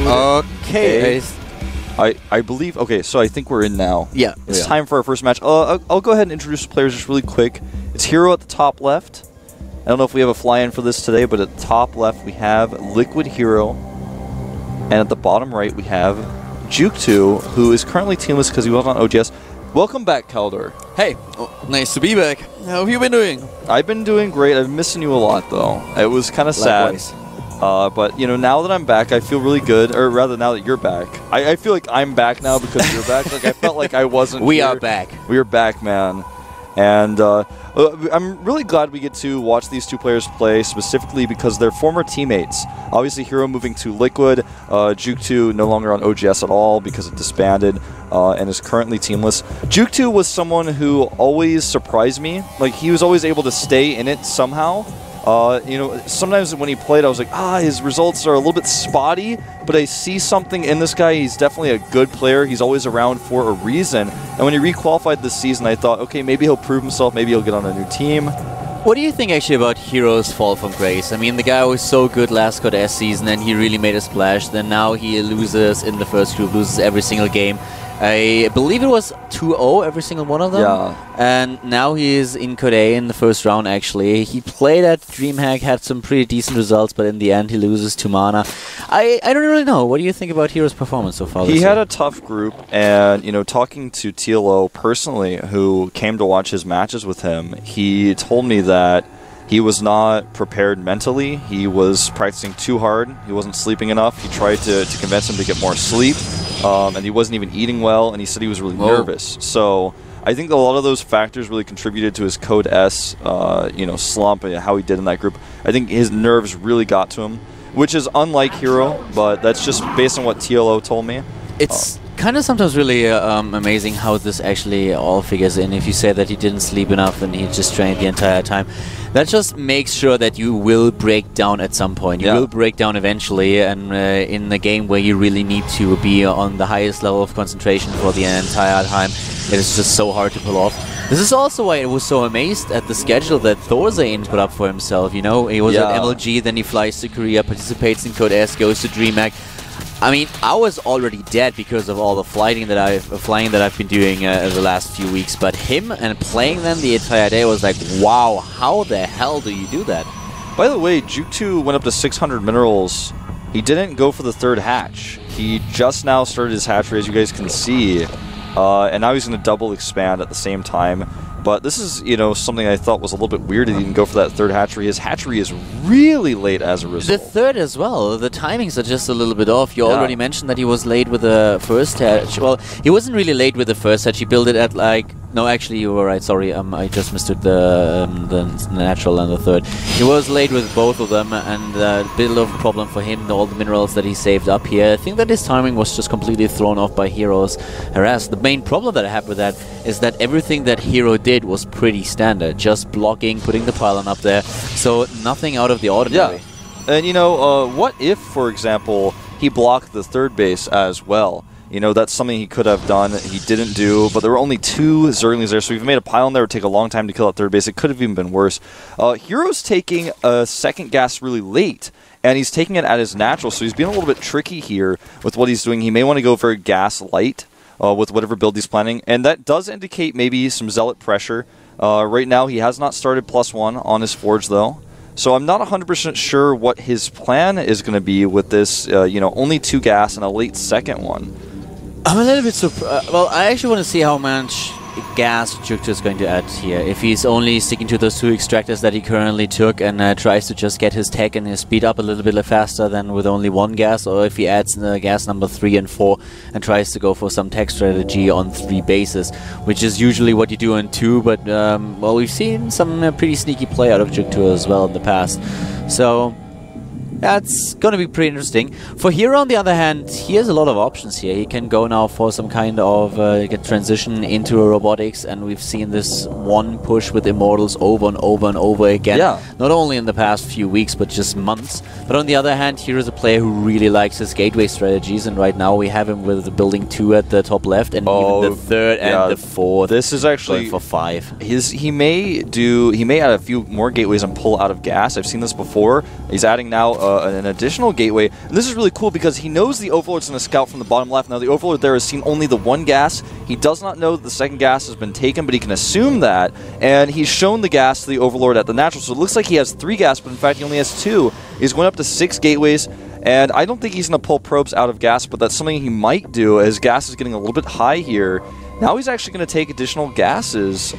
Okay. I believe, okay, so I think we're in now. Yeah. It's time for our first match. I'll go ahead and introduce the players just really quick. It's Hero at the top left. I don't know if we have a fly-in for this today, but at the top left we have Liquid Hero. And at the bottom right we have jookTo, who is currently teamless because he was on OGS. Welcome back, Kaldor. Hey, nice to be back. How have you been doing? I've been doing great. I've been missing you a lot, though. It was kind of sad. But, you know, now that I'm back, I feel really good. Or rather, now that you're back. I feel like I'm back now because you're back. Like, I felt like I wasn't We here. are back. We are back, man. And I'm really glad we get to watch these two players play, specifically because they're former teammates. Obviously, Hero moving to Liquid, jookTo no longer on OGS at all because it disbanded and is currently teamless. jookTo was someone who always surprised me. Like, he was always able to stay in it somehow. You know, sometimes when he played, I was like, his results are a little bit spotty, but I see something in this guy. He's definitely a good player. He's always around for a reason. And when he requalified this season, I thought, okay, maybe he'll prove himself. Maybe he'll get on a new team. What do you think actually about Hero's fall from grace? I mean, the guy was so good last GOTS season and he really made a splash. Then now he loses in the first group, loses every single game. I believe it was 2-0 every single one of them. Yeah. And now he is in Code A in the first round, actually. He played at DreamHack, had some pretty decent results, but in the end he loses to Mana. I don't really know. What do you think about Hero's performance so far? He had a tough group, and, you know, talking to TLO personally, who came to watch his matches with him, he told me that he was not prepared mentally. He was practicing too hard. He wasn't sleeping enough. He tried to convince him to get more sleep, and he wasn't even eating well, and he said he was really nervous. So I think a lot of those factors really contributed to his Code S, you know, slump and how he did in that group. I think his nerves really got to him, which is unlike Hero, but that's just based on what TLO told me. It's kind of sometimes really amazing how this actually all figures in. If you say that he didn't sleep enough and he just trained the entire time, that just makes sure that you will break down at some point. You will break down eventually, and in a game where you really need to be on the highest level of concentration for the entire time, it is just so hard to pull off. This is also why I was so amazed at the schedule that Thorzane put up for himself. You know, he was at MLG, then he flies to Korea, participates in Code S, goes to DreamHack. I mean, I was already dead because of all the flying that I've been doing the last few weeks. But him and playing them the entire day was like, wow, how the hell do you do that? By the way, jookTo went up to 600 minerals. He didn't go for the third hatch. He just now started his hatchery, as you guys can see, and now he's going to double expand at the same time. But this is, you know, something I thought was a little bit weird that he didn't go for that third hatchery. His hatchery is really late as a result. The third as well. The timings are just a little bit off. You already mentioned that he was late with the first hatch. Well, he wasn't really late with the first hatch. He built it at like... No, actually, you were right. Sorry, I just mistook the natural and the third. He was late with both of them, and a bit of a problem for him, all the minerals that he saved up here. I think that his timing was just completely thrown off by Hero's harass. The main problem that I have with that is that everything that Hero did was pretty standard. Just blocking, putting the pylon up there, so nothing out of the ordinary. Yeah, and you know, what if, for example, he blocked the third base as well? You know, that's something he could have done. He didn't do, but there were only 2 Zerglings there, so if he made a pylon there, it would take a long time to kill that third base. It could have even been worse. Hero's taking a second gas really late, and he's taking it at his natural, so he's being a little bit tricky here with what he's doing. He may want to go very gas light with whatever build he's planning, and that does indicate maybe some Zealot pressure. Right now, he has not started +1 on his Forge, though. So I'm not 100% sure what his plan is going to be with this, you know, only 2 gas and a late second one. I'm a little bit surprised. Well, I actually want to see how much gas jookTo is going to add here. If he's only sticking to those 2 extractors that he currently took and tries to just get his tech and his speed up a little bit faster than with only 1 gas, or if he adds gas number 3 and 4 and tries to go for some tech strategy on 3 bases, which is usually what you do on 2, but well, we've seen some pretty sneaky play out of jookTo as well in the past. So that's going to be pretty interesting. For Hero, on the other hand, he has a lot of options here. He can go now for some kind of transition into robotics, and we've seen this one push with Immortals over and over and over again. Yeah. Not only in the past few weeks, but just months. But on the other hand, Hero's a player who really likes his gateway strategies, and right now we have him with the building 2 at the top left, and even the 3rd and the 4th. This is actually for 5. He may add a few more gateways and pull out of gas. I've seen this before. He's adding now an additional gateway. And this is really cool because he knows the Overlord's going to scout from the bottom left. Now, the Overlord there has seen only the one gas. He does not know that the second gas has been taken, but he can assume that. And he's shown the gas to the Overlord at the natural. So it looks like he has 3 gas, but in fact, he only has 2. He's going up to 6 gateways. And I don't think he's going to pull probes out of gas, but that's something he might do as gas is getting a little bit high here. Now he's actually going to take additional gases.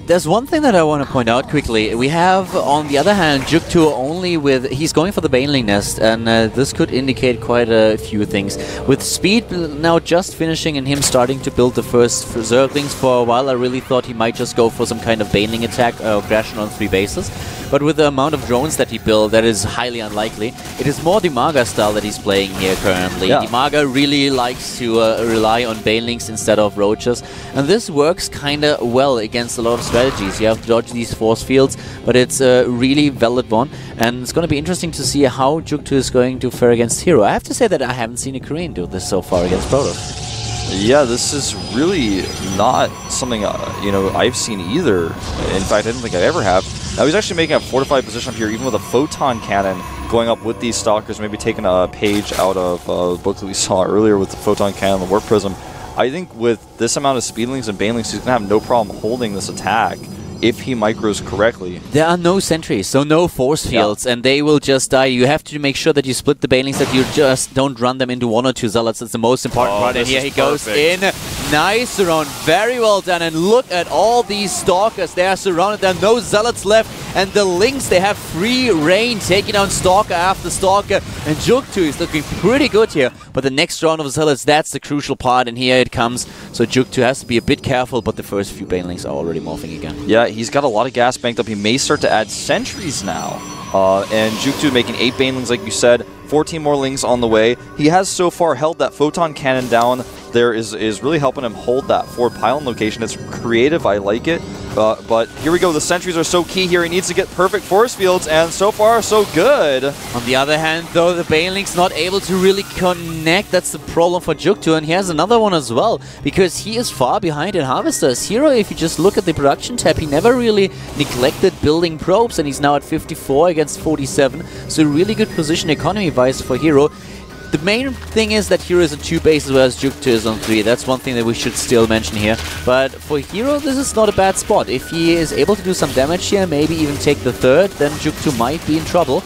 There's one thing that I want to point out quickly. We have, on the other hand, jookTo only with... He's going for the Baneling Nest, and this could indicate quite a few things. With Speed now just finishing and him starting to build the first Zerglings for a while, I really thought he might just go for some kind of Baneling attack or aggression on 3 bases. But with the amount of drones that he built, that is highly unlikely. It is more Dimaga style that he's playing here currently. Yeah. Dimaga really likes to rely on Banelings instead of Roaches, and this works kind of well against a lot of strategies. You have to dodge these force fields, but it's a really valid one, and it's going to be interesting to see how jookTo is going to fare against Hero. I have to say that I haven't seen a Korean do this so far against Protoss. Yeah, this is really not something, you know, I've seen either. In fact, I don't think I ever have. Now, he's actually making a fortified position up here, even with a photon cannon going up with these stalkers, maybe taking a page out of the book that we saw earlier with the photon cannon and the warp prism. I think with this amount of speedlings and banelings, he's going to have no problem holding this attack if he micros correctly. There are no sentries, so no force fields, and they will just die. You have to make sure that you split the banelings, that you just don't run them into 1 or 2 zealots. That's the most important part. And here he goes in. Nice surround, very well done. And look at all these stalkers. They are surrounded. There are no zealots left. And the Lynx, they have free reign, taking down stalker after stalker. And jookTo is looking pretty good here. But the next round of zealots, that's the crucial part. And here it comes. So jookTo has to be a bit careful, but the first few banelings are already morphing again. Yeah, he's got a lot of gas banked up. He may start to add sentries now. And jookTo making 8 banelings, like you said. 14 more lings on the way. He has so far held that photon cannon down. There is really helping him hold that forward pylon location. It's creative. I like it. But here we go. The sentries are so key here. He needs to get perfect force fields, and so far, so good. On the other hand, though, the Baneling's not able to really connect. That's the problem for jookTo, and he has another one as well, because he is far behind in Harvesters. Hero, if you just look at the production tab, he never really neglected building probes, and he's now at 54 against 47. So really good position economy-wise for Hero. The main thing is that Hero is on 2 bases, whereas jookTo is on 3. That's one thing that we should still mention here. But for Hero, this is not a bad spot. If he is able to do some damage here, maybe even take the 3rd, then jookTo might be in trouble.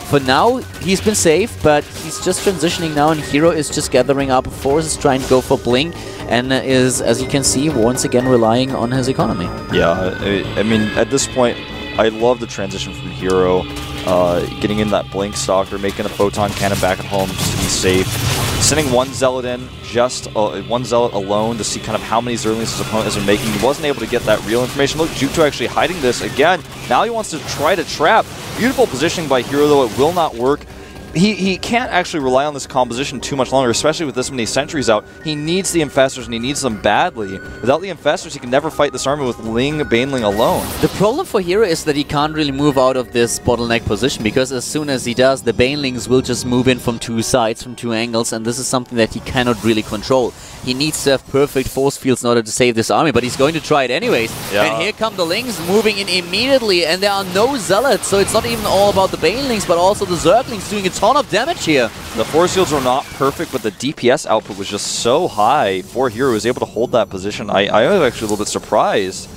For now, he's been safe, but he's just transitioning now, and Hero is just gathering up forces, trying to go for Blink, and is, as you can see, once again relying on his economy. Yeah, I mean, at this point, I love the transition from Hero. Getting in that Blink Stalker, making a Photon Cannon back at home just to be safe. Sending 1 Zealot in, just 1 Zealot alone to see kind of how many Zerglings his opponent has been making. He wasn't able to get that real information. Look, jookTo actually hiding this again. Now he wants to try to trap. Beautiful positioning by Hero, though it will not work. He can't actually rely on this composition too much longer, especially with this many sentries out. He needs the Infestors, and he needs them badly. Without the Infestors, he can never fight this army with Baneling alone. The problem for Hero is that he can't really move out of this bottleneck position, because as soon as he does, the Banelings will just move in from 2 sides, from 2 angles, and this is something that he cannot really control. He needs to have perfect force fields in order to save this army, but he's going to try it anyways. Yeah. And here come the Lings moving in immediately, and there are no Zealots, so it's not even all about the Banelings, but also the Zerglings doing a ton of damage here. The force fields were not perfect, but the DPS output was just so high for Hero. He was able to hold that position. I was actually a little bit surprised.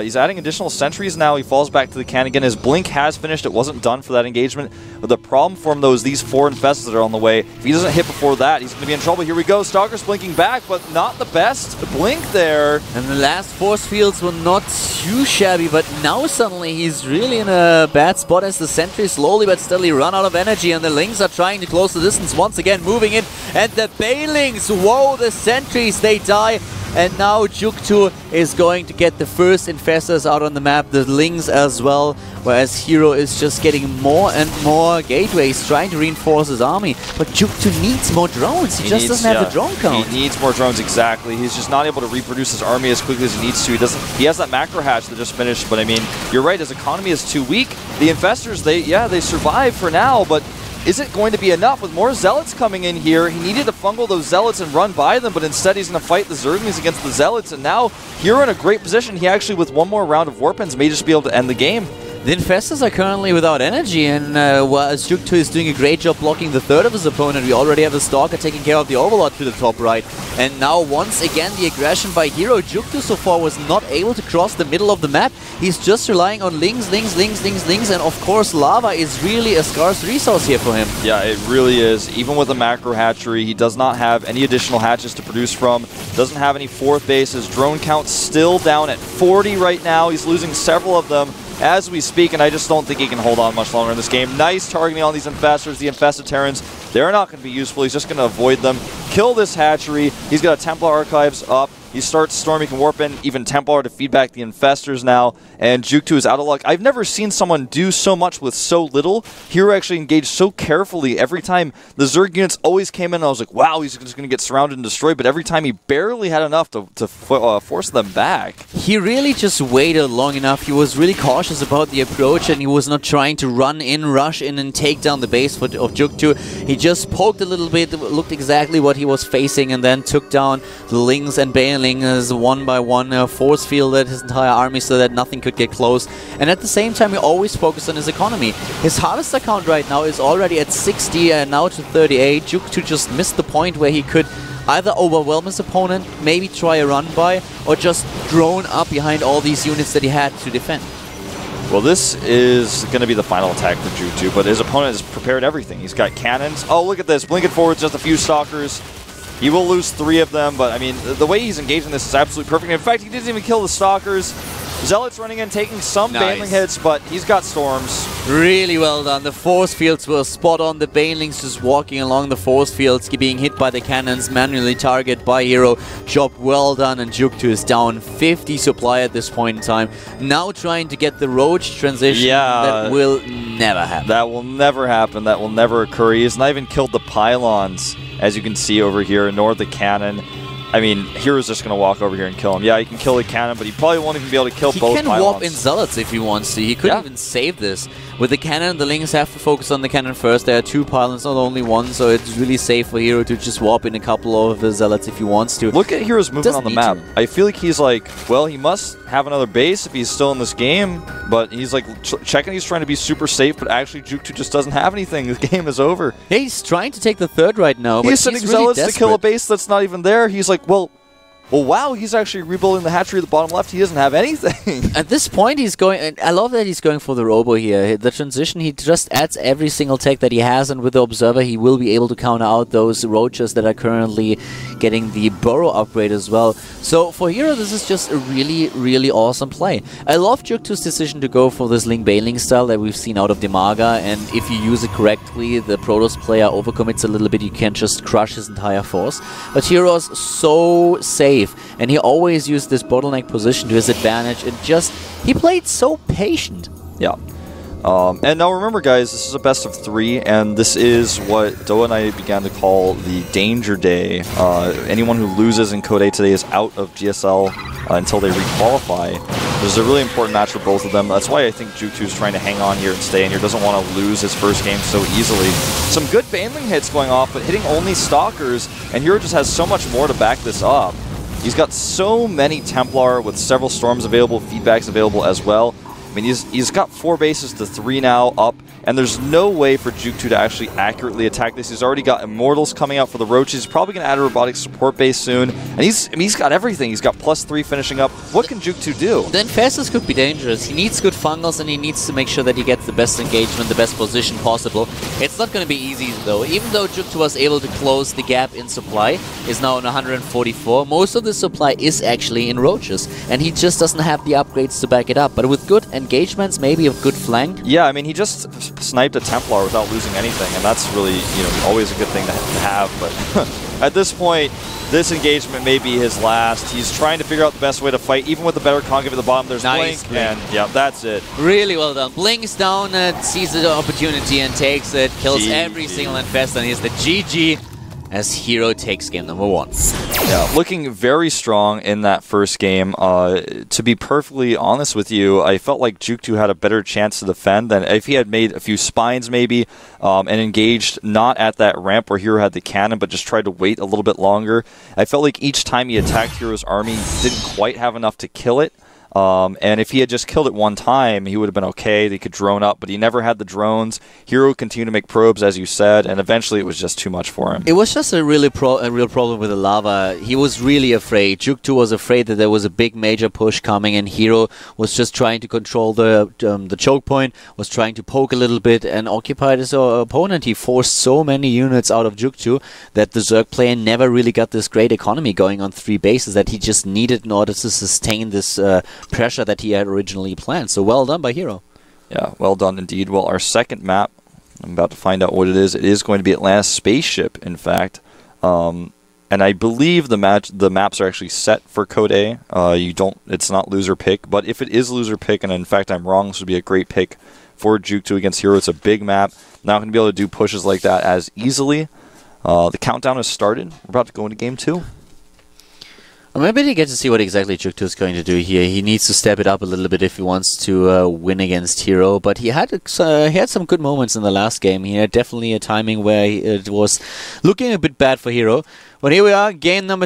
He's adding additional sentries now. He falls back to the can again. His Blink has finished. It wasn't done for that engagement. But the problem for him, though, is these 4 Infestors that are on the way. If he doesn't hit before that, he's going to be in trouble. Here we go. Stalker's blinking back, but not the best blink there. And the last force fields were not too shabby, but now suddenly he's really in a bad spot as the sentries slowly but steadily run out of energy, and the Lings are trying to close the distance once again, moving in. And the Banelings, whoa, the sentries, they die. And now jookTo is going to get the first Infestors out on the map, the Lings as well, whereas Hero is just getting more and more gateways, trying to reinforce his army. But jookTo needs more drones. He just doesn't have the drone count. He needs more drones, exactly. He's just not able to reproduce his army as quickly as he needs to. He has that macro hatch that just finished, but I mean, you're right, his economy is too weak. The Infestors, they survive for now, but is it going to be enough? With more Zealots coming in here, he needed to fungal those Zealots and run by them, but instead he's going to fight the Zerglings against the Zealots, and now Hero in a great position. He actually, with 1 more round of Warpins, may just be able to end the game. The Infestors are currently without energy, and while jookTo is doing a great job blocking the third of his opponent, we already have the Stalker taking care of the Overlord to the top right. And now, once again, the aggression by Hero. jookTo so far was not able to cross the middle of the map. He's just relying on Lings, and of course Lava is really a scarce resource here for him. Yeah, it really is. Even with a macro hatchery, he does not have any additional hatches to produce from, doesn't have any fourth bases. Drone count still down at 40 right now. He's losing several of them as we speak, and I just don't think he can hold on much longer in this game. Nice targeting on these Infestors, the Infested Terrans. They're not going to be useful. He's just going to avoid them. Kill this hatchery. He's got a Templar Archives up. He starts Storm, he can warp in, even Templar to feed back the Infestors now, and jookTo is out of luck. I've never seen someone do so much with so little. Hero actually engaged so carefully every time. The Zerg units always came in, and I was like, wow, he's just going to get surrounded and destroyed, but every time he barely had enough to force them back. He really just waited long enough. He was really cautious about the approach, and he was not trying to run in, rush in, and take down the base of jookTo. He just poked a little bit, looked exactly what he was facing, and then took down the Lings and Baneling as one by one, force fielded his entire army so that nothing could get close. And at the same time, he always focused on his economy. His Harvester count right now is already at 60 and now to 38. jookTo just missed the point where he could either overwhelm his opponent, maybe try a run by, or just drone up behind all these units that he had to defend. Well, this is going to be the final attack for jookTo, but his opponent has prepared everything. He's got cannons. Oh, look at this. Blinking forward, just a few Stalkers. He will lose 3 of them, but I mean, the way he's engaging this is absolutely perfect. In fact, he didn't even kill the Stalkers. Zealots running in, taking some Baneling hits, but he's got Storms. Really well done. The force fields were spot on. The Banelings just walking along the force fields, being hit by the cannons, manually targeted by Hero. Job well done, and jookTo is down 50 supply at this point in time. Now trying to get the Roach transition. That will never happen. That will never happen. That will never occur. He has not even killed the pylons, as you can see over here, nor the cannon. I mean, Hero's just going to walk over here and kill him. Yeah, he can kill the cannon, but he probably won't even be able to kill both pylons. He can warp in Zealots if he wants to. He could even save this. With the cannon, the Lings have to focus on the cannon first. There are 2 pylons, not only 1, so it's really safe for Hero to just warp in a couple of the Zealots if he wants to. Look at Hero's movement on the map. I feel like he's like, well, he must have another base if he's still in this game, but he's like checking, he's trying to be super safe, but actually jookTo just doesn't have anything. The game is over. Yeah, he's trying to take the third right now, but he's sending Zealots to kill a base that's not even there. He's like, well, wow, he's actually rebuilding the hatchery at the bottom left. He doesn't have anything. At this point, he's going... And I love that he's going for the Robo here. The transition, he just adds every single tech that he has, and with the Observer, he will be able to counter out those Roaches that are currently getting the Burrow upgrade as well. So for Hero, this is just a really, really awesome play. I love jookTo's decision to go for this Ling Baneling style that we've seen out of Demaga, and if you use it correctly, the Protoss player overcommits a little bit, you can just crush his entire force. But Hero's so safe, and he always used this bottleneck position to his advantage, and just, he played so patient. Yeah. And now remember, guys, this is a best of 3, and this is what Doa and I began to call the Danger Day. Anyone who loses in Code A today is out of GSL until they requalify. This is a really important match for both of them. That's why I think jookTo is trying to hang on here and stay in here. Doesn't want to lose his first game so easily. Some good Baneling hits going off, but hitting only Stalkers, and Hero just has so much more to back this up. He's got so many Templar with several Storms available, feedbacks available as well. I mean, he's got 4 bases to 3 now up, and there's no way for jookTo to actually accurately attack this. He's already got Immortals coming out for the Roaches. He's probably going to add a Robotics support base soon, and he's got everything. He's got +3 finishing up. What can jookTo do? The Infestors could be dangerous. He needs good Fungals, and he needs to make sure that he gets the best engagement, the best position possible. It's not going to be easy, though. Even though jookTo was able to close the gap in supply, is now on 144, most of the supply is actually in Roaches, and he just doesn't have the upgrades to back it up. But with good engagements, maybe a good flank. Yeah, I mean, he just sniped a Templar without losing anything, and that's really, you know, always a good thing to have. But at this point, this engagement may be his last. He's trying to figure out the best way to fight, even with the better concave at the bottom. There's Blink, and yeah, that's it. Really well done. Blinks down, sees the opportunity and takes it, kills every single Infestor, and he's the GG as Hero takes game number 1. Yeah, looking very strong in that first game. To be perfectly honest with you, I felt like jookTo had a better chance to defend than if he had made a few spines maybe and engaged not at that ramp where Hero had the cannon but just tried to wait a little bit longer. I felt like each time he attacked Hero's army, he didn't quite have enough to kill it. And if he had just killed it one time, he would have been okay. He could drone up, but he never had the drones. Hero continued to make probes, as you said, and eventually it was just too much for him. It was just a real problem with the lava. He was really afraid. jookTo was afraid that there was a big major push coming, and Hero was just trying to control the choke point, was trying to poke a little bit and occupied his opponent. He forced so many units out of jookTo that the Zerg player never really got this great economy going on 3 bases that he just needed in order to sustain this pressure that he had originally planned. So well done by Hero. Yeah, well done indeed. Well, our second map, I'm about to find out what it is. It is going to be Atlantis Spaceship, in fact. And I believe the maps are actually set for Code A. It's not loser pick, but if it is loser pick, and in fact I'm wrong, this would be a great pick for jookTo against Hero. It's a big map. Not going to be able to do pushes like that as easily. The countdown has started. We're about to go into game 2. I'm a bit eager to see what exactly jookTo is going to do here. He needs to step it up a little bit if he wants to win against Hero, but he had some good moments in the last game. He had definitely a timing where it was looking a bit bad for Hero. But here we are, game number